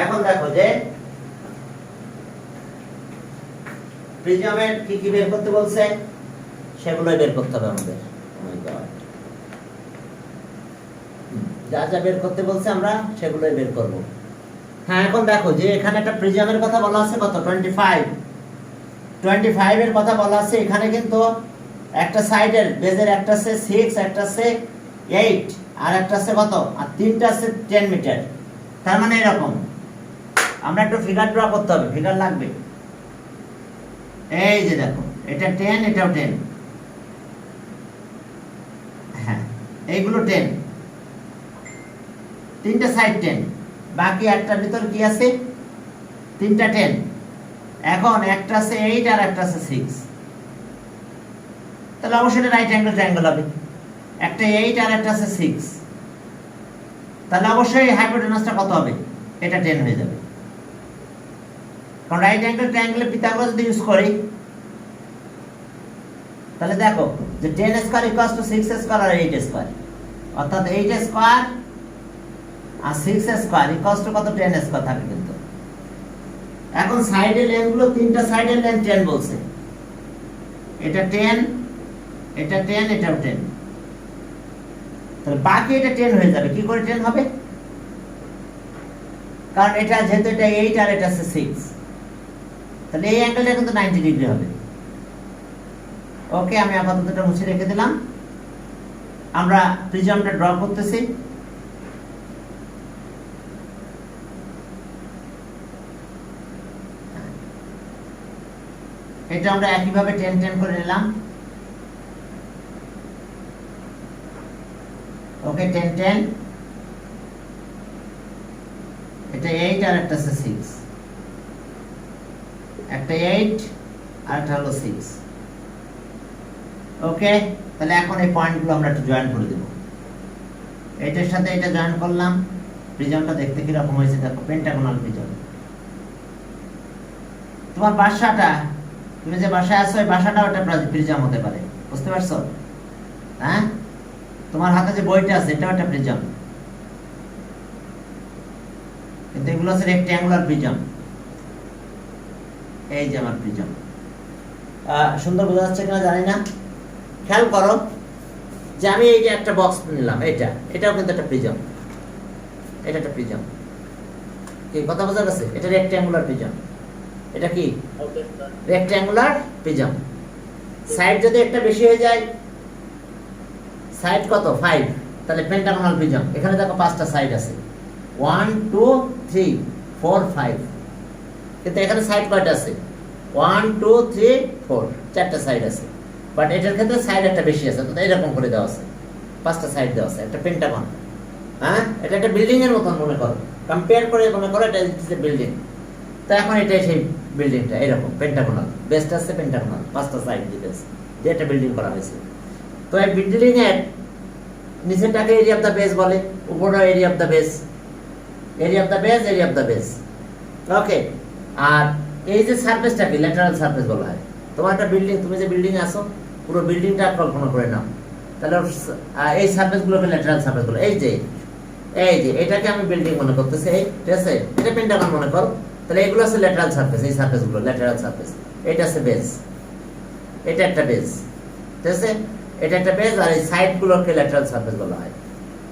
এখন দেখো যে প্রিজমের কি কি বের করতে বলছে সেগুলোই বের করতে হবে আমাদের। যা যা বের করতে বলছে আমরা সেগুলোই বের করব। হ্যাঁ, এখন দেখো যে এখানে একটা প্রিজমের কথা বলা আছে কত 25 এর কথা বলা আছে। এখানে কিন্তু একটা সাইডের বেজের একটা আছে 6, একটা আছে 8, আর একটা আছে কত, আর তিনটা আছে 10 মিটার। তার মানে এরকম আমরা একটু ফিগার ড্র করতে হবে, ফিগার লাগবে। এই যে দেখো এটা 10, এটাও 10, হ্যাঁ এইগুলো 10, তিনটা সাইড 10, বাকি একটার ভিতর কি আছে তিনটা 10। এখন একটা আছে 8 আর একটা আছে 6, তাহলে অবশ্যই এটা রাইট অ্যাঙ্গেল ট্রায়াঙ্গেল হবে। একটা 8 আর একটা আছে 6, তাহলে অবশ্যই হাইপোটেনাসটা কত হবে, এটা 10 হয়ে যাবে। কারণ রাইট অ্যাঙ্গেল ট্রায়াঙ্গেলের পিথাগোরাস যদি ইউজ করি তাহলে দেখো যে 10 স্কয়ার ইকুয়ালস টু 6 স্কয়ার আর 8 স্কয়ার, অর্থাৎ 8 স্কয়ার আর 6 স্কয়ার ইকুয়ালস টু কত 10 স্কয়ার থাকে কিন্তু। এখন সাইডের লেন্থ গুলো তিনটা সাইডের লেন্থ 10 বলছে, এটা 10, এটা 10, এটাও 10, তাহলে বাকি এটা 10 হয়ে যাবে। কি করে 10 হবে, কারণ এটা যেহেতু এটা 8 আর এটা আছে 6, তাহলে এই অ্যাঙ্গেলটা কিন্তু 90 ডিগ্রি হবে। ওকে, আমি আপাতত এটা মুছে রেখে দিলাম। আমরা প্রিজমটা ড্র করতেছি। এটা আমরা একইভাবে 10 10 করে নিলাম। ওকে, 10 10, এটা 8 আর একটা আছে 6, একটা 8 আর একটা হলো 6। ওকে, তাহলে এখন এই পয়েন্টগুলো আমরা একটু জয়েন করে দেব। এইটার সাথে এটা জয়েন করলাম। প্রিজমটা দেখতে কি রকম হয়েছে দেখো, পেন্টাগোনাল প্রিজম। তোমার বাসাটা, তুমি যে বাসায় আছো ওই বাসাটাও একটা প্রিজম হতে পারে, বুঝতে পারছো? হ্যাঁ, তোমার হাতে যে বইটা আছে এটাও একটা প্রিজম, কিন্তু এগুলো হচ্ছে রেক্ট্যাঙ্গুলার প্রিজম। এই যে আমার প্রিজম, সুন্দর বোঝা যাচ্ছে কিনা জানি না। খেয়াল করো যে আমি এই যে একটা বক্স নিলাম, এটাও কিন্তু একটা প্রিজম, এটা একটা প্রিজম। কি কথা বোঝা গেছে? এটা রেক্ট্যাঙ্গুলার প্রিজম। এটা কি রেক্ট্যাঙ্গুলার প্রিজম। সাইড যদি একটা বেশি হয়ে যায়, সাইড কত 5, তাহলে পেন্টাগোনাল প্রিজম। এখানে দেখো 5টা সাইড আছে, 1 2 3 4 5, কিন্তু এখানে সাইড কয়টা আছে 1 2 3 4, 4টা সাইড আছে। বাট এটার ক্ষেত্রে সাইড একটা বেশি আছে, তো এরকম করে দেওয়া আছে, 5টা সাইড দেওয়া আছে, একটা পেন্টাগন। হ্যাঁ, এটা একটা বিল্ডিং এর মতন মনে করো, কম্পেয়ার করে মনে করো এটা হচ্ছে বিল্ডিং। তো এখন এটাই সেই বিল্ডিংটা, এরকম পেন্টাগোনাল, বেসটা আছে পেন্টাগোনাল, 5টা সাইড দিয়ে বেস দিয়ে একটা বিল্ডিং করা হয়েছে। তো এই বিল্ডিং এর নিচেরটাকে এরিয়া অফ দ্য বেস বলে, উপরটা area of the base, area of the base, area of the base. Okay, আর এই যে সারফেসটাকে ল্যাটারাল সারফেস বলা হয়। তোমার একটা বিল্ডিং, তুমি যে বিল্ডিং আছো পুরো বিল্ডিংটা কল্পনা করে নাও, তাহলে এই সারফেসগুলোকে ল্যাটারাল সারফেস বলে। এই যে এটাকে আমি বিল্ডিং মনে করতেছি, এই ঠিক আছে, এটা পেন্টাগন মনে করো, তাহলে এগুলো আছে ল্যাটারাল সারফেস, এই সারফেসগুলো ল্যাটারাল সারফেস। এটা আছে বেস, এটা একটা বেস, ঠিক আছে, এটা একটা বেস, আর এই সাইডগুলোকে ল্যাটারাল সারফেস বলা হয়।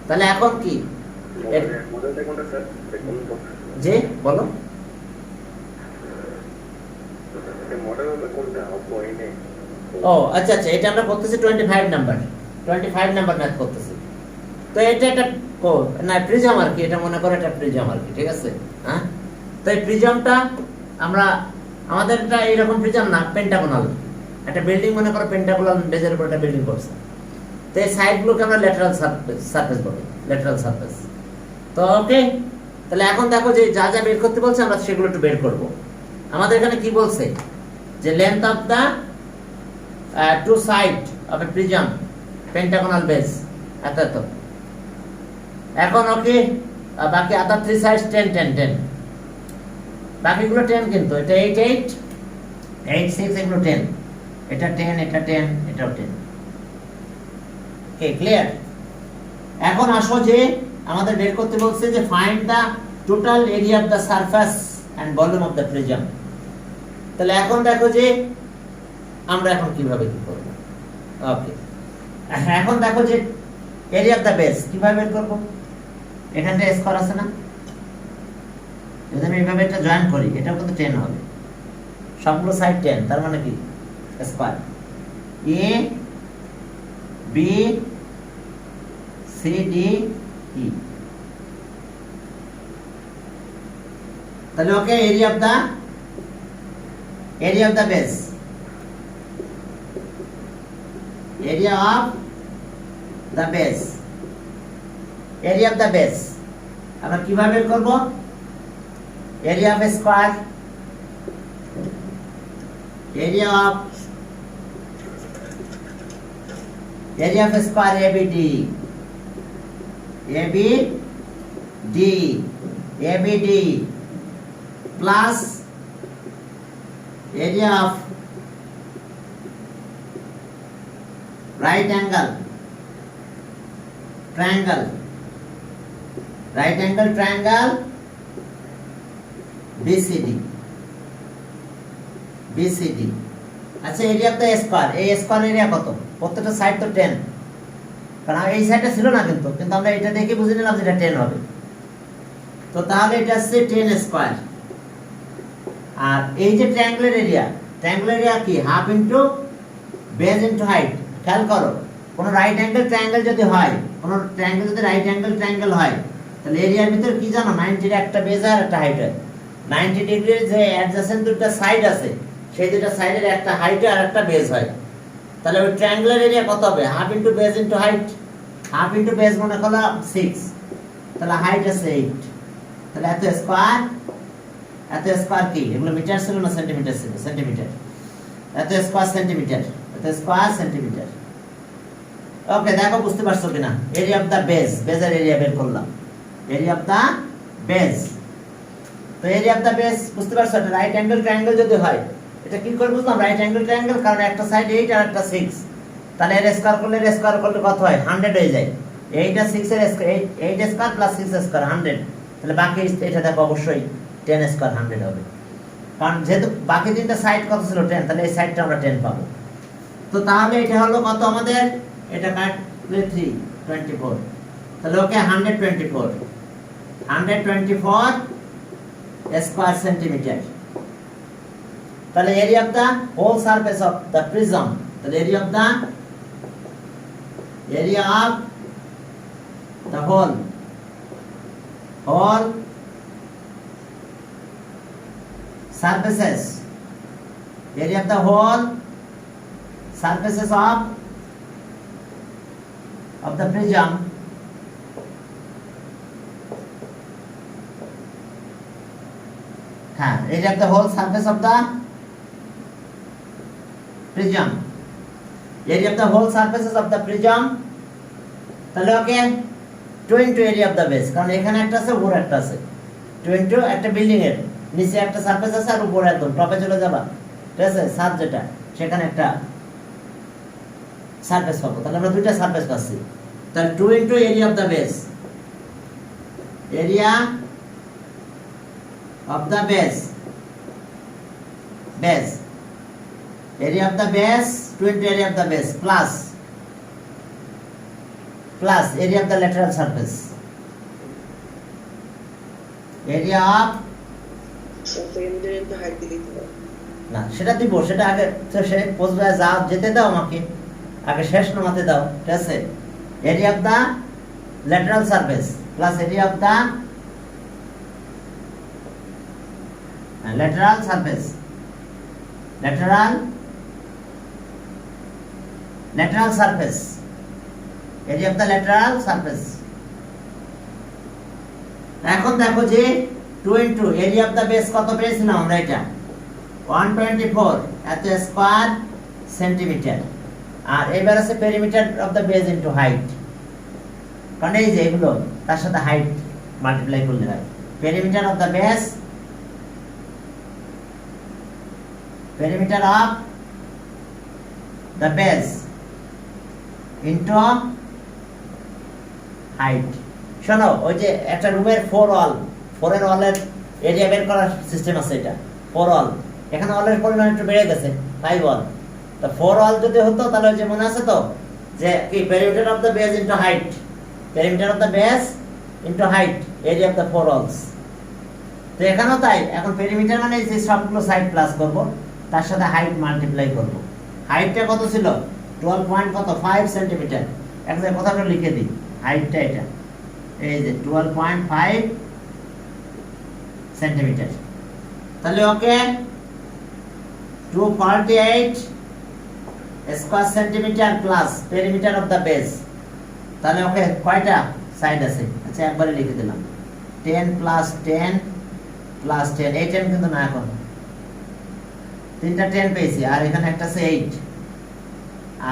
তাহলে এখন কি যে বলো ও আচ্ছা আচ্ছা, এটা আমরা করতেছি 25 নাম্বার ম্যাথ করতেছি। তো এটা একটা না প্রিজম আর কি, এটা মনে করো এটা প্রিজম আর কি, ঠিক আছে। হ্যাঁ, তো এই প্রিজমটা আমরা আমাদের এটা এইরকম প্রিজম না, পেন্টাগোনাল একটা বিল্ডিং মনে করো, পেন্টাগোনাল বেজের উপর একটা বিল্ডিং করছে। তো এই সাইডগুলোকে আমরা ল্যাটারাল সারফেস বলি, ল্যাটারাল সারফেস। তো ওকে, তাহলে এখন দেখো যে যা যা বের করতে বলছে আমরা সেগুলো একটু বের করব। আমাদের এখানে কি বলছে যে length of the two side of a prism pentagonal base এত এত। এখন ওকে, বাকি আদার 3 সাইডস 10 10 10, বাকিগুলো 10, কিন্তু এটা 8 8 8 6, এগুলো 10, এটা 10, এটা 10, এটাও 10। Okay, clear? এখন আসো যে আমাদের বের করতে বলছে যে find the total area of the surface and volume of the prism. তাহলে এখন দেখো যে আমরা এখন কিভাবে কি করব। ওকে, এখন দেখো যে এরিয়া অফ দ্য বেস কিভাবে বের করব। এখানটা স্কয়ার আছে না, যদি আমি এইভাবে এটা জয়েন করি এটাও কিন্তু 10 হবে, সবগুলো সাইড 10, তার মানে কি square A B C D E. তাহলে okay, area of the base, area of the base, area of the base আমরা কিভাবে বের করব। Area of square, area of square ABD plus area of right angle triangle BCD। আচ্ছা, area of the square, এই square area কত? প্রত্যেকটা side তো 10, কারণ এই সাইডটা ছিল না, কিন্তু আমরা এটা দেখে বুঝে নিলাম যে এটা 10 হবে। তো তাহলে এটা হচ্ছে 10 স্কয়ার। আর এই যে ট্রায়াঙ্গেলের এরিয়া কি half into base into height. খেয়াল করো, কোন রাইট অ্যাঙ্গেল ট্রায়াঙ্গেল যদি হয়, কোন ট্রায়াঙ্গেল যদি রাইট অ্যাঙ্গেল ট্রায়াঙ্গেল হয়, তাহলে এরিয়ার ভিতর কি জানো, 90 এর একটা বেস আর একটা হাইট হয়। 90 ডিগ্রির যে অ্যাডজাসেন্ট দুটো সাইড আছে, সেই দুটো সাইডের একটা হাইট আর একটা বেস হয়। তাহলে ওই ট্রায়াঙ্গেলের এরিয়া কত হবে? Half into base into height. Half into base মনে করো 6, তাহলে হাইট আছে 8। তাহলে এত স্কয়ার কি, এগুলো মিটার ছিল না সেন্টিমিটার ছিল? সেন্টিমিটার। এত স্কয়ার সেন্টিমিটার, ওকে, দেখো বুঝতে পারছো কিনা। এরিয়া অফ দা বেস, বেসের এরিয়া বের করলাম, এরিয়া অফ দা বেস। তো এরিয়া অফ দা বেস বুঝতে পারছো, এটা রাইট অ্যাঙ্গেল ট্রায়াঙ্গেল যদি হয়, এটা কি করে বুঝলাম রাইট অ্যাঙ্গেল ট্রায়াঙ্গেল? কারণ একটা সাইড 8 আর একটা 6, তাহলে এর স্কয়ার করলে কত হয়? 100 হয়ে যায়। 8 আর 6 এর স্কয়ার, 8 স্কয়ার প্লাস 6 স্কয়ার 100। তাহলে বাকি এটা দেখো অবশ্যই 10 স্কয়ার 100 হবে, কারণ যেহেতু বাকি তিনটা সাইড কত ছিল 10, তাহলে এই সাইডটা আমরা 10 পাবো। তো তাহলে এটা হলো কত আমাদের? এটা কাটলে 3 24, তাহলে ওকে 124 স্কয়ার সেন্টিমিটার। তাহলে area of the whole surface of the prism, তাহলে area of the whole surfaces, area of the whole surfaces of the prism area of the whole surface of the prism, area of the whole surfaces of the prism। তাহলে ওকে 2 into area of the base, কারণ এখানে একটা আছে উপরে একটা আছে। 2 into একটা building এর নিচে একটা সারফেস আছে আর উপরে একদম টপে চলে যাবা, ঠিক আছে, সাত যেটা, সেখানে একটা সারফেস পাবো। তাহলে আমরা দুইটা সারফেস পাচ্ছি। তাহলে 2 into area of the base, area of the base, area of the base 2 into area of the base plus area of the lateral surface, area of না সেটা দিব, সেটা আগে সে পৌঁছবে, যা যেতে দাও আমাকে, আগে শেষ নামাতে দাও, ঠিক আছে। Area of the lateral surface plus area of the lateral surface, lateral surface, area of the lateral surface। এখন দেখো যে 2 into area of the base কত পেয়েছিলাম আমরা? এটা 124 এত স্কয়ার সেন্টিমিটার। আর এবার আছে perimeter of the base into height, কারণ এই যে এগুলো তার সাথে হাইট মাল্টিপ্লাই করলে হয়। Perimeter of the base, perimeter of the base into height। শোনো, ওই যে একটা রুমের 4 ওয়াল 4 এর ওয়ালের এরিয়া বের করার সিস্টেম আছে এটা 4 ওয়াল এখানে ওয়ালের পরিমাণ একটু বেড়ে গেছে 5 ওয়াল তো 4 ওয়াল যদি হতো তাহলে যে মনে আছে তো যে কি perimeter of the base into height perimeter of the base into height area of the 4 walls তো এখানেও তাই এখন perimeter মানে যে সবগুলো সাইড প্লাস করব তার সাথে হাইট মাল্টিপ্লাই করব হাইটটা কত ছিল 12 পয়েন্ট কত 5 সেন্টিমিটার এক জায়গায় কথাটা লিখে দিই হাইটটা এটা এই যে 12.5 সেন্টিমিটার তাহলে okay 248 square centimetre plus perimeter of the base তাহলে ওকে কয়টা সাইড আছে আচ্ছা একবারে লিখে দিলাম 10 প্লাস 10 প্লাস 10 এই 10 কিন্তু না এখন তিনটা 10 পেয়েছি আর এখানে একটা আছে 8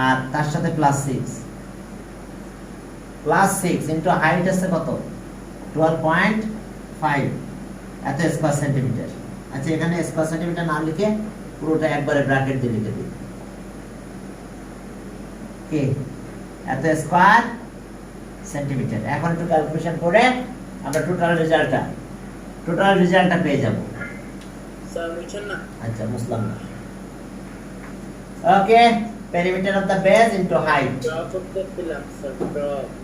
আর তার সাথে প্লাস 6 প্লাস 6 ইনটু হাইট আছে কত 12.5 এত স্কয়ার সেন্টিমিটার আচ্ছা এখানে স্কয়ার সেন্টিমিটার না লিখে পুরোটা একবারে ব্র্যাকেট দিয়ে লিখে দিই কি এত স্কয়ার সেন্টিমিটার এখন একটু ক্যালকুলেশন করে আমরা টোটাল রেজাল্টটা পেয়ে যাব স্যার বুঝছেন না আচ্ছা বুঝলাম না ওকে perimeter of the base into height draw করতে দিলাম স্যার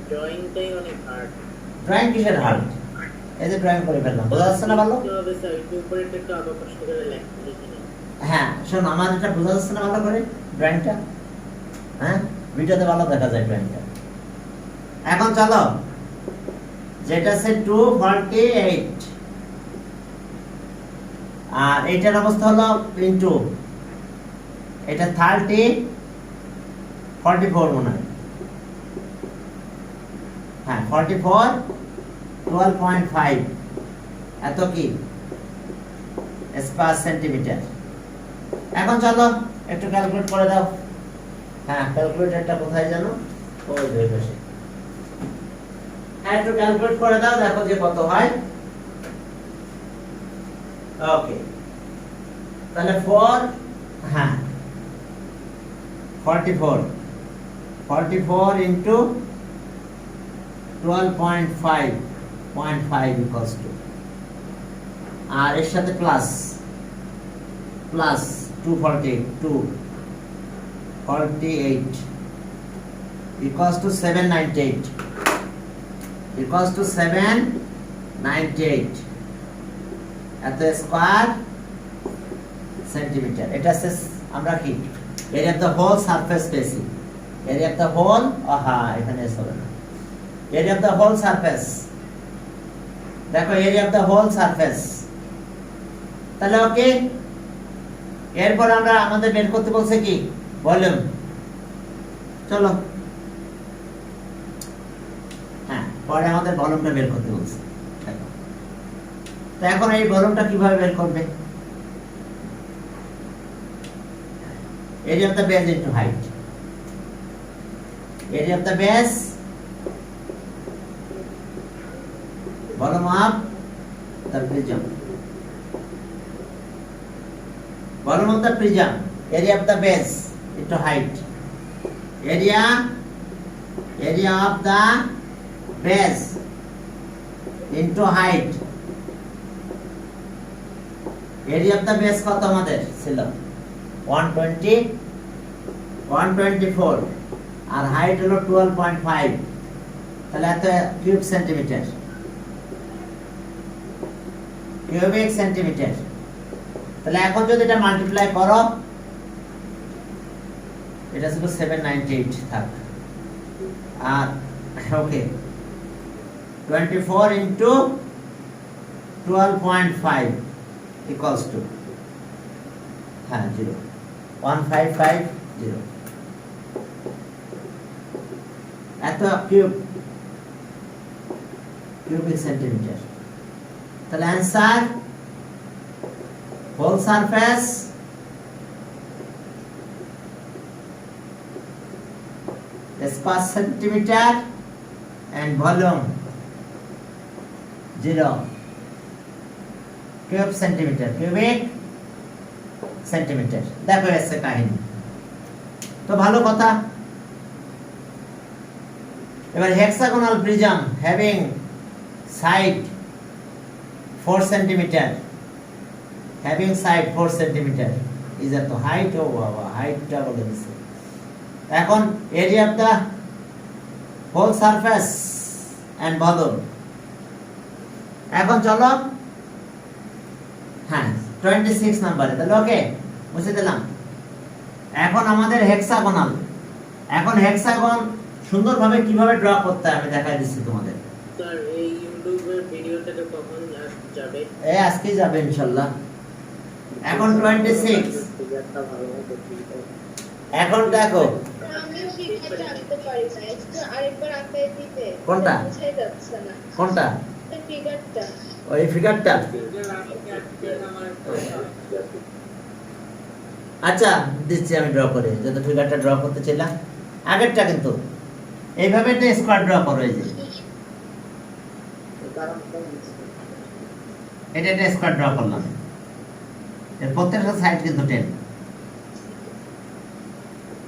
ড্রয়িংটাই অনেক হার্ড ড্রয়িং কিসের হার্ড এই যে ড্রয়িং করে ফেললাম বোঝা যাচ্ছে না ভালো তবে স্যার একটু উপরে একটু আবার কষ্ট করে লিখে নিন হ্যাঁ শোন আমার এটা বোঝা যাচ্ছে না ভালো করে ড্রয়িংটা হ্যাঁ ভিডিওতে ভালো দেখা যায় ড্রয়িংটা এখন চলো যেটা আছে 248 আর এটার অবস্থা হলো ইনটু এটা 30 44 মনে হয় হ্যাঁ 44 12.5 এত কি স্কয়ার সেন্টিমিটার এখন চলো একটু ক্যালকুলেট করে দাও হ্যাঁ ক্যালকুলেটরটা কোথায় জানো ওই দুই পাশে হ্যাঁ একটু ক্যালকুলেট করে দাও দেখো যে কত হয় ওকে তাহলে 4 হ্যাঁ 44 into 12.5 0.5 equals to আর এর সাথে প্লাস 248 equals to 798 এত স্কয়ার সেন্টিমিটার এটা আমরা কি area of the whole surface পেয়েছি area of the whole এখানে হবে না area of the whole surface দেখো area of the whole surface তাহলে ওকে এরপর আমরা আমাদের বের করতে বলছে কি ভলিউম চলো হ্যাঁ পরে আমাদের ভলিউমটা বের করতে বলছে তো এখন এই ভলিউমটা কিভাবে বের করবে area of the base into height area of the base volume of the prism volume of the prism area of the base into height area of the base into height area of the base কত আমাদের ছিল 124 আর height হলো 12.5 তাহলে এত cube centimetre cubic centimetre তাহলে এখন যদি এটা মাল্টিপ্লাই করো এটা ছিল 798 থাক আর ওকে 24 into 12.5 equals to হ্যাঁ 0.1550 এত কিউবিক সেন্টিমিটার তাহলে answer whole surface square centimetre and volume 0 cube centimetre cubic centimetre দেখো এসে কাহিনী তো ভালো কথা এবার hexagonal prism having side 4 centimetre, having side 4 centimetre is এত হাইট। ও বাবা, হাইটটা বলে দিচ্ছে। এখন area of the whole surface and volume. এখন চলো, হ্যাঁ 26 নাম্বারে, তাহলে ওকে মুছে দিলাম। এখন আমাদের হেক্সাগোনাল। এখন হেক্সাগন সুন্দরভাবে কিভাবে ড্র করতে হয় আমি দেখাই দিচ্ছি তোমাদের। স্যার এই ইউটিউবের ভিডিওটাকে কখন যাবে? এই আজকেই যাবে ইনশাআল্লাহ। এখন 26। একটা ভালো মতো এখন দেখো আমি ফিগারটা আঁকতে পারি না, একটু আরেকবার আঁকাই দিতে। কোনটা? বুঝাই যাচ্ছে না। কোনটা? এই ফিগারটা। ওই ফিগারটা। আচ্ছা দিচ্ছি আমি ড্র করে, যত ফিগারটা ড্র করতে চাইলাম আগেরটা, কিন্তু এইভাবে একটা স্কোয়ার ড্র করো। এই যে এটা একটা স্কোয়ার ড্র করলাম, এর প্রত্যেকটা সাইড কিন্তু 10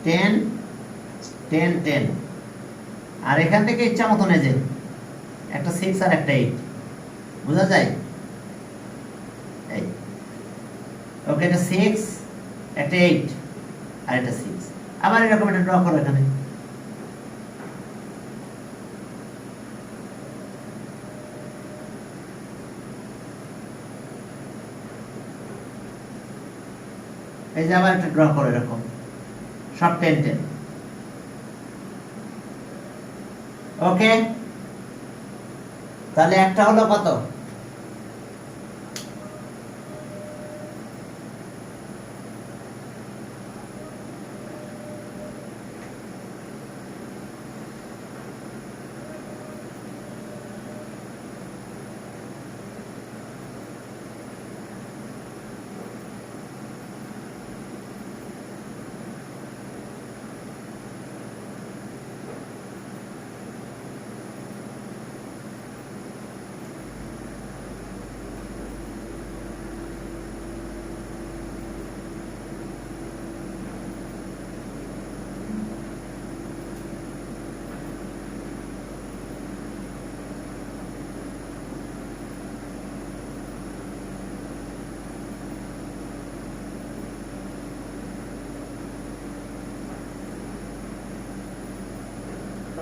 10 10 10। আর এখান থেকে ইচ্ছা মতন এই যে একটা 6 আর একটা 8 বোঝা যায়। এই ওকে, এটা 6 একটা 8 আর এটা 6। আবার এরকম একটা ড্র করো এখানে। এই যে আবার একটা ড্র করো এরকম, সব 10 10। ওকে, তাহলে একটা হলো কত?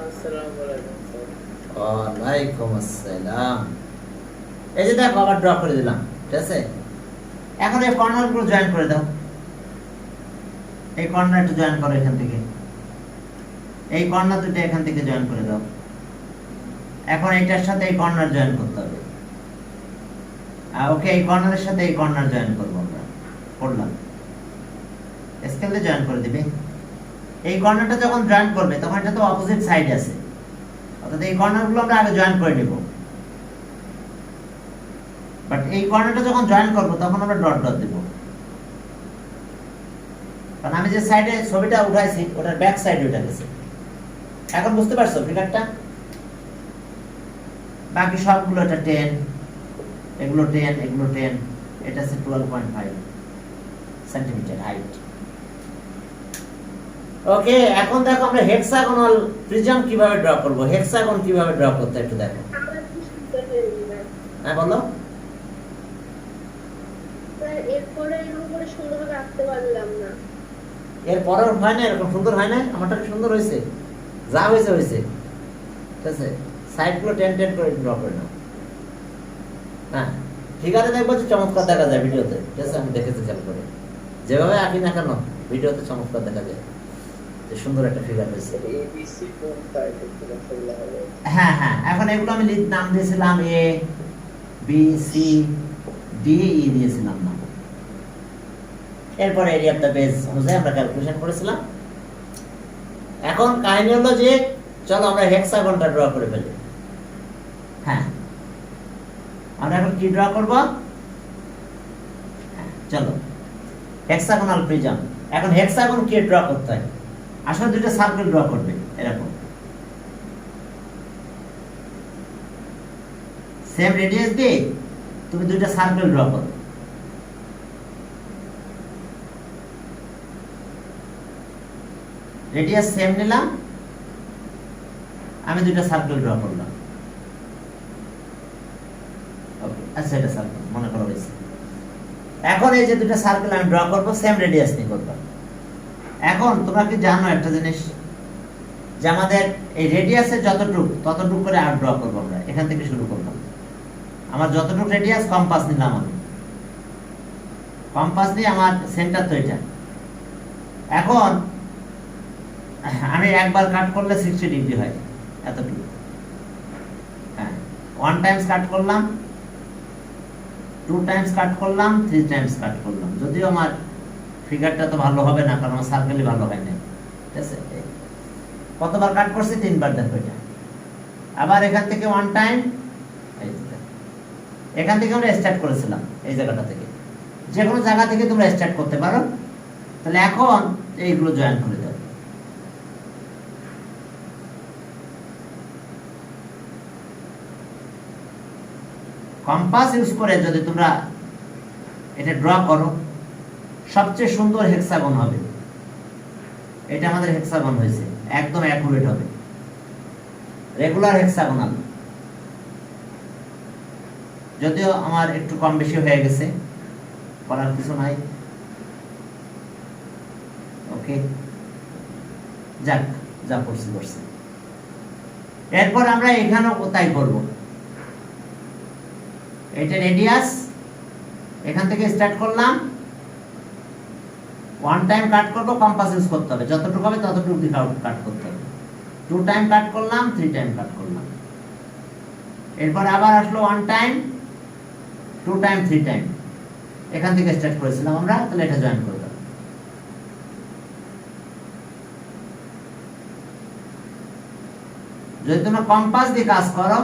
আসসালামু আলাইকুম স্যার। ওয়ালাইকুম আসসালাম। এই যে দেখো আবার ড্র করে দিলাম, ঠিক আছে। এখন এই কর্নারগুলো জয়েন করে দাও। এই কর্নার একটু জয়েন করো এখান থেকে, এই কর্নার দুটো এখান থেকে জয়েন করে দাও। এখন এইটার সাথে এই কর্নার জয়েন করতে হবে। ওকে, এই কর্নারের সাথে এই কর্নার জয়েন করবো আমরা, করলাম। স্কেলে জয়েন করে দিবে। এই কর্নারটা যখন জয়েন করবে তখন এটা তো অপোজিট সাইড আছে, অর্থাৎ এই কর্নারগুলো আমরা আগে জয়েন করে নেব। বাট এই কর্নারটা যখন জয়েন করব তখন আমরা ডট ডট দেব, কারণ আমি যে সাইডে ছবিটা উঠাইছি ওটার ব্যাক সাইডে উঠে গেছে। এখন বুঝতে পারছো ফিগারটা? বাকি সবগুলো এটা 10, এগুলো 10, এগুলো 10, এটা আছে 12.5 সেন্টিমিটার হাইট। ওকে, এখন দেখো আমরা হেক্সাগোনাল প্রিজম কিভাবে ড্র করব। হেক্সাগন কিভাবে ড্র করতে একটু দেখো। আমরা কি সুন্দর হয়ে গেল। হ্যাঁ বলো। স্যার এরপরে এরকম করে সুন্দরভাবে আঁকতে পারলাম না। এর পরেও হয় না এরকম সুন্দর হয় না? আমারটা কি সুন্দর হয়েছে? যা হয়েছে হয়েছে, ঠিক আছে। সাইডগুলো 10 10 করে ড্র করে নাও। হ্যাঁ, ফিগারে দেখবো যে চমৎকার দেখা যায় ভিডিওতে, ঠিক আছে। আমি দেখেছি খেয়াল করে, যেভাবে আঁকি না কেন ভিডিওতে চমৎকার দেখা যায়, যে সুন্দর একটা ফিগার হয়েছে। এবিসি কোনটা একটু বললে হবে? হ্যাঁ হ্যাঁ, এখন এগুলো আমি নাম দিয়েছিলাম এ বি সি ডি ই দিয়েছিলাম নাম। এরপরে এরিয়া অফ দ্য বেস অনুযায়ী আমরা ক্যালকুলেশন করেছিলাম। এখন কাহিনী হলো যে চলো আমরা হেক্সাগনটা ড্র করে ফেলি। হ্যাঁ, আমরা এখন কি ড্র করব? চলো, হেক্সাগোনাল প্রিজম। এখন হেক্সাগন কি ড্র করতে হয়? আসলে দুটো সার্কেল ড্র করবে এরকম, সেম রেডিয়াস দিয়ে তুমি দুইটা সার্কেল ড্র করো। রেডিয়াস সেম নিলাম, আমি দুইটা সার্কেল ড্র করলাম। ওকে, আচ্ছা এটা সার্কেল মনে করা হয়েছে। এখন এই যে দুটো সার্কেল আমি ড্র করবো, সেম রেডিয়াস নিয়ে করবো। এখন তোমরা কি জানো একটা জিনিস, যে আমাদের এই রেডিয়াসের ততটুকু করে আর ড্র করবো আমরা। এখান থেকে শুরু করলাম, আমার যতটুকু রেডিয়াস কম্পাস নিলাম, আমি কম্পাস নিয়ে আমার সেন্টার তো এটা। এখন আমি একবার কাট করলে 60 ডিগ্রি হয়, এতটুকু। হ্যাঁ, 1 টাইমস কাট করলাম, 2 টাইমস কাট করলাম, 3 টাইমস কাট করলাম। যদিও আমার ফিগারটা তো ভালো হবে না, কারণ আমার সার্কেলই ভালো হয় না। ঠিক আছে, কতবার কাট করছি? 3 বার। দেখো এটা আবার এখান থেকে 1 টাইম, এখান থেকে আমরা স্টার্ট করেছিলাম এই জায়গাটা থেকে। যে কোনো জায়গা থেকে তোমরা স্টার্ট করতে পারো। তাহলে এখন এইগুলো জয়েন করে দাও। কম্পাস ইউজ করে যদি তোমরা এটা ড্র করো, সবচেয়ে সুন্দর হেক্সাগন হবে। এটা আমাদের হেক্সাগন হয়েছে, একদম অ্যাকুরেট হবে, রেগুলার হেক্সাগোনাল। যদিও আমার একটু কম বেশি হয়ে গেছে, করার কিছু নাই। ওকে, যাক, যা করছি করছি। এরপর আমরা এখানেও তাই করব। এটা রেডিয়াস, এখান থেকে স্টার্ট করলাম, 1 টাইম কাট করবো, কম্পাস ইউজ করতে হবে, যতটুকু হবে ততটুকু দিকে কাট করতে হবে। 2 টাইম কাট করলাম, 3 টাইম কাট করলাম। এরপর আবার আসলো 1 টাইম, 2 টাইম, 3 টাইম। এখান থেকে স্টার্ট করেছিলাম আমরা, তাহলে এটা জয়েন করে দাও। যদি তোমরা কম্পাস দিয়ে কাজ করো,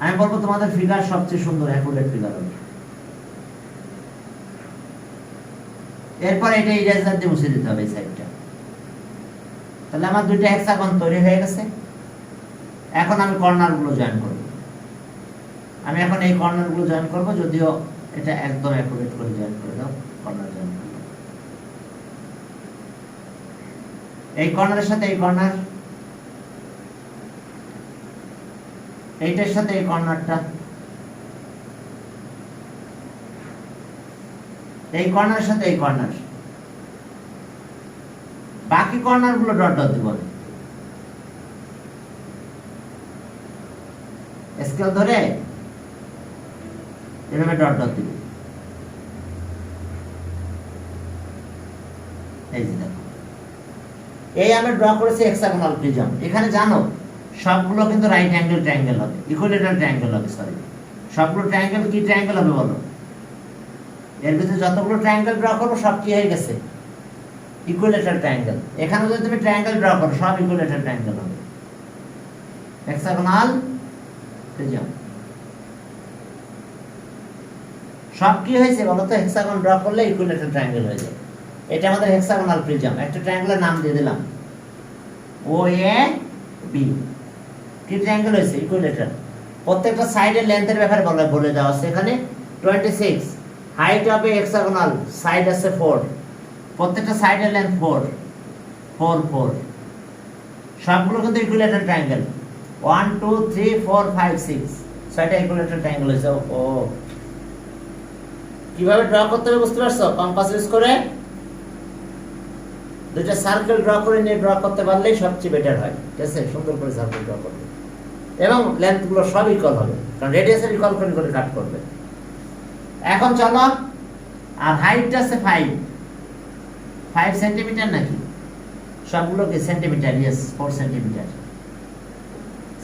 আমি বলবো তোমাদের ফিগার সবচেয়ে সুন্দর অ্যাকুরেট ফিগার হবে। এরপর এটা ইরেজার দিয়ে মুছে দিতে হবে এই সাইডটা। তাহলে আমার দুইটা হেক্সাগন তৈরি হয়ে গেছে। এখন আমি কর্নারগুলো জয়েন করব। আমি এখন এই কর্নারগুলো জয়েন করব, যদিও এটা একদম অ্যাকুরেট করে জয়েন করে দাও। কর্নার জয়েন করব, এই কর্নারের সাথে এই কর্নার, এইটার সাথে এই কর্নারটা, এই কর্নারের সাথে এই কর্নার। বাকি কর্নার গুলো ডট ডট দিব, স্কেল ধরে এভাবে ডট ডট দিব। এই যে দেখো, এই আমি ড্র করেছি হেক্সাগোনাল প্রিজম। এখানে জানো সবগুলো কিন্তু রাইট অ্যাঙ্গেল ট্রায়াঙ্গেল হবে, ইকুইলেটারাল ট্রায়াঙ্গেল হবে। সরি, সবগুলো ট্রায়াঙ্গেল কি ট্রায়াঙ্গেল হবে বলো? এর ভিতরে যতগুলো ট্রায়াঙ্গেল ড্র করবো সব কি হয়ে গেছে? Equilateral triangle. এখানে যদি তুমি ট্রায়াঙ্গেল ড্র করো, সব ইকুইলেটারাল ট্রায়াঙ্গেল হবে, হেক্সাগোনাল প্রিজম। সব কি হয়েছে বলো তো? হেক্সাগন ড্র করলে ইকুইলেটারাল ট্রায়াঙ্গেল হয়ে যায়। এটা আমাদের হেক্সাগোনাল প্রিজম। একটা ট্রায়াঙ্গেলের নাম দিয়ে দিলাম ও এ বি। কি ট্রায়াঙ্গেল হয়েছে? ইকুইলেটারাল। প্রত্যেকটা সাইডের লেন্থের ব্যাপারে বলে দেওয়া আছে এখানে। 26 হাইট হবে হেক্সাগোনাল, সাইড আছে 4, প্রত্যেকটা সাইডের লেন্থ 4 4 4। সবগুলো কিন্তু ইকুইলেটারাল ট্রায়াঙ্গেল। 1 2 3 4 5 6, ছয়টা ইকুইলেটারাল ট্রায়াঙ্গেল হয়েছে। ও কিভাবে ড্র করতে হবে বুঝতে পারছো? কম্পাস ইউজ করে দুইটা সার্কেল ড্র করে নিয়ে ড্র করতে পারলেই সবচেয়ে বেটার হয়। ঠিক আছে, সুন্দর করে সার্কেল ড্র করবে এবং লেন্থ গুলো সব ইকুয়াল হবে, কারণ রেডিয়াসের ইকুয়াল করে করে কাট করবে। এখন চলো, আর হাইটটা আছে 5 সেন্টিমিটার নাকি? সবগুলো কি centimetre? Yes, 4 centimetre.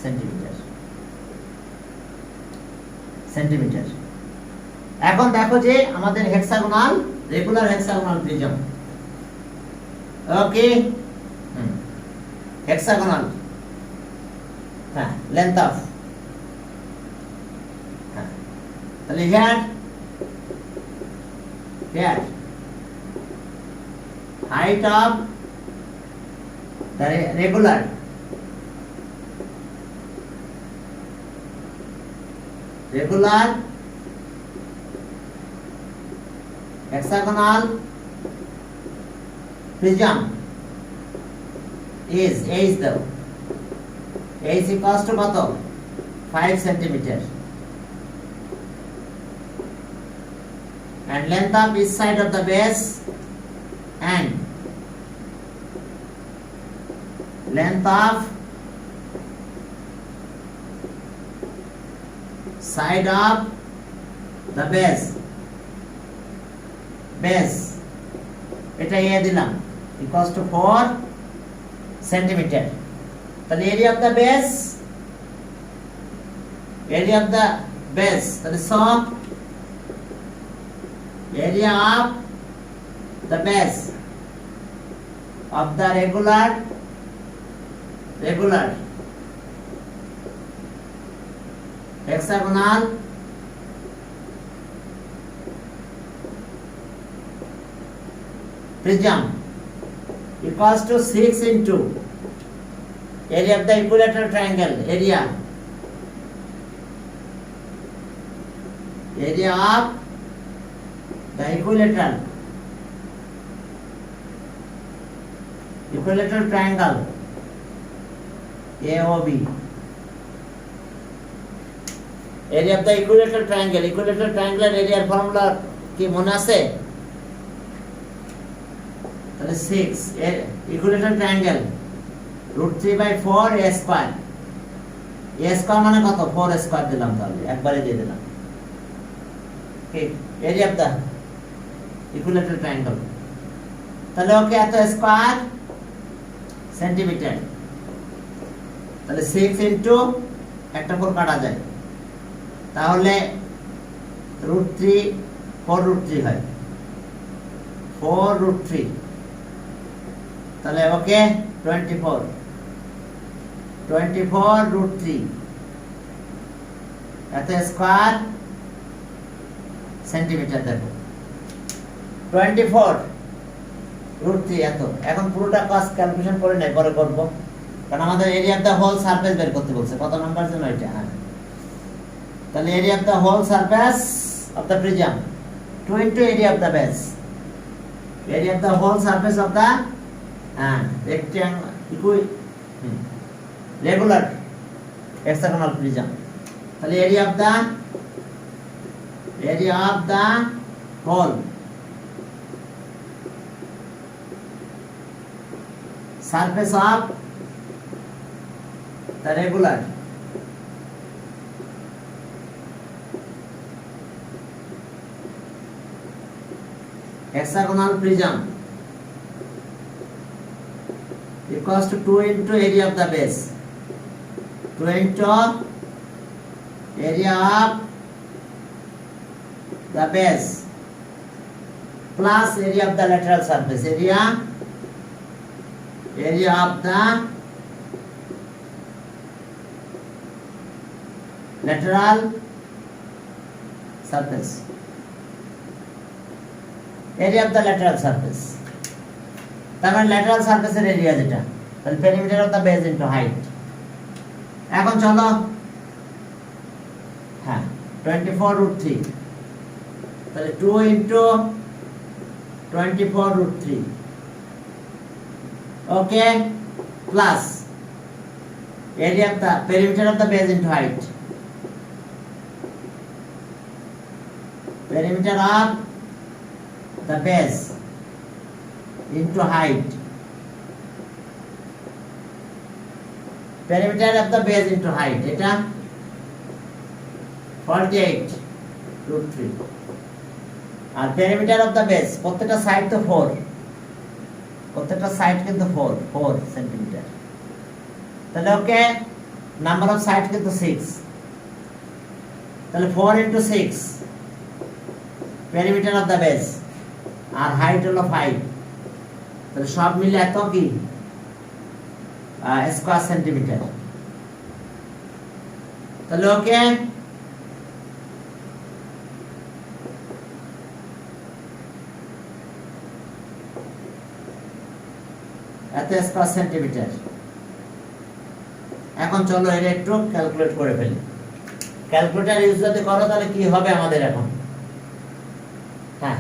Centimetre centimetre. এখন দেখো যে আমাদের হেক্সাগোনাল, রেগুলার হেক্সাগোনাল প্রিজম। ওকে, হেক্সাগোনাল, হ্যাঁ, লেন্থ অফ, হ্যাঁ, তাহলে here height of the regular hexagonal prism is the h equals to কত? 5 centimetre. and length of each side of the base and length of side of the base এটা এ দিলাম equals to 4 centimetre তাহলে area of the base তাহলে সব area of the base of the regular hexagonal prism equals to 6 into area of the equilateral triangle area of the equilateral triangle AOB area of the equilateral triangular area formula কি মনে আছে তাহলে 6 equilateral triangle √3/4 a square মানে কত 4 square দিলাম তাহলে একবারে দিয়ে দিলাম ঠিক area of the equilateral triangle তাহলে ওকে এত স্কয়ার সেন্টিমিটার তাহলে 6 ইনটু একটা 4 কাটা যায় তাহলে √3 4√3 হয় 4√3 তাহলে ওকে 24√3 এত স্কয়ার সেন্টিমিটার দেখো 24√3 এত এখন পুরোটা কাজ ক্যালকুলেশন করে নেই পরে করব কারণ আমাদের area of the whole surface বের করতে বলছে কত নাম্বার জন্য এটা হ্যাঁ তাহলে area of the whole surface of the prism 2 into area of the base area of the whole surface of the rectangle regular hexagonal prism তাহলে area of the whole surface of the regular hexagonal prism equals to 2 into area of the base 2 into area of the base plus area of the lateral surface area of the lateral surface area of the lateral surface তার মানে lateral surface এর area যেটা তাহলে perimeter of the base into height এখন চলো হ্যাঁ 24√3 তাহলে 2 into 24√3 okay plus area of the perimeter of the base into height perimeter of the base into height perimeter of the base into height এটা 48√3 আর perimeter of the base প্রত্যেকটা side তো 4 প্রত্যেকটা side কিন্তু 4 centimetre তাহলে okay number of side কিন্তু 6 তাহলে 4 into 6 perimeter of the base আর height হলো 5 তাহলে সব মিলে এত কি স্কয়ার সেন্টিমিটার তাহলে ওকে এত স্কয়ার সেন্টিমিটার এখন চলো এটা একটু ক্যালকুলেট করে ফেলি ক্যালকুলেটর ইউজ যদি করো তাহলে কি হবে আমাদের এখন হ্যাঁ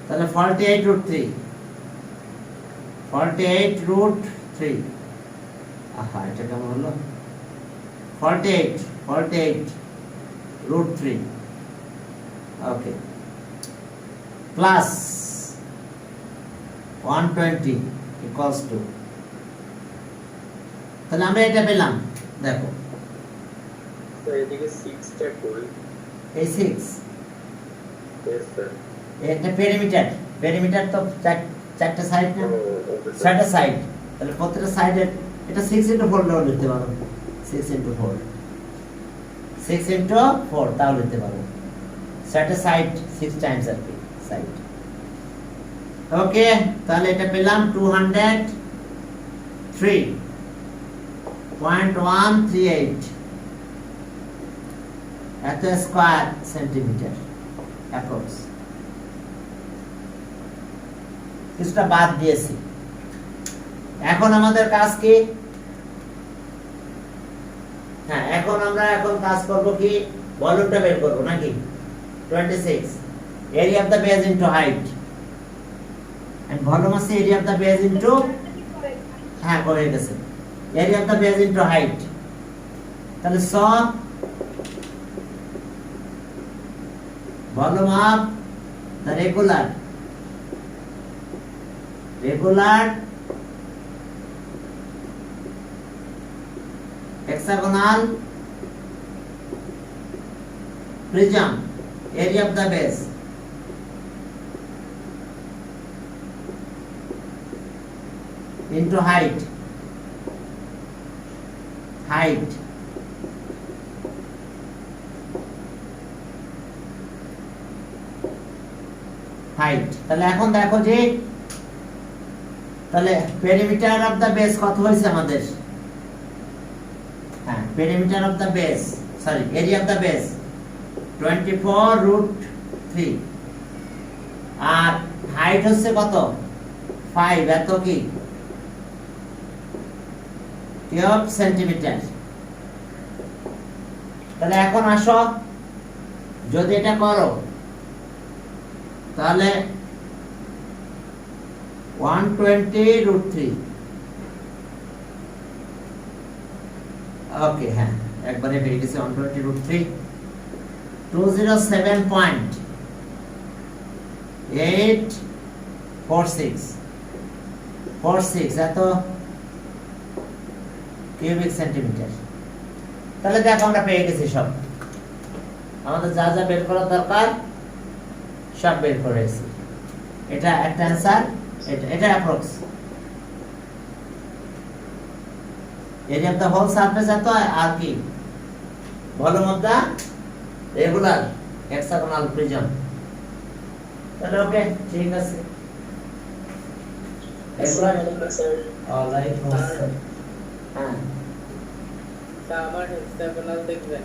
তাহলে 48√3 আহা এটা কেমন হলো 48√3 ওকে প্লাস 120 ইকুয়ালস টু, তাহলে আমরা এটা পেলাম। দেখো স্যার এদিকে 6 টা করি। এই 6 यस স্যার। এটা পেরিমিটার, পেরিমিটার তো চারটা সাইড না, ছয়টা সাইড, তাহলে প্রত্যেকটা সাইডের এটা 6 ইনটু 4 নাও লিখতে পারো, 6 ইনটু 4, 6 ইনটু 4 তাও লিখতে পারো, ছয়টা সাইড 6 টাইমস আর কি সাইড। ওকে, তাহলে এটা পেলাম 203.138 এত স্কয়ার সেন্টিমিটার অ্যাপ্রক্স। কিছুটা বাদ দিয়েছি। এখন আমাদের কাজ কি? হ্যাঁ, এখন আমরা কাজ করব কি, ভলিউমটা বের করব নাকি? 26 area of the base into height, and volume আছে area of the base into, হ্যাঁ হয়ে গেছে, area of the base into height. তাহলে স volume of the regular hexagonal prism area of the base into height তাহলে এখন দেখো যে তাহলে পেরিমিটার অফ দা বেস কত হয়েছে আমাদের? হ্যাঁ, perimeter of the base, sorry area of the base 24√3 আর হাইট হচ্ছে কত? 5, এত কি 12 সেন্টিমিটার। তাহলে এখন আসো, যদি এটা করো তাহলে 120√3, ওকে হ্যাঁ একবারে বেরিয়ে গেছে 120√3, 207.846 এত কিউবিক সেন্টিমিটার। তাহলে দেখো আমরা পেয়ে গেছি সব, আমাদের যা যা বের করার দরকার সব বের করেছি। এটা একটা অ্যানসার, এটা approx area of the whole surface এত, আর কি volume of the regular hexagonal prism. তাহলে ওকে ঠিক আছে, আসসালামু স্যার। ওয়ালাইকুম আসসালাম। হ্যাঁ তা আমার হেক্সাগোনাল দেখবেন?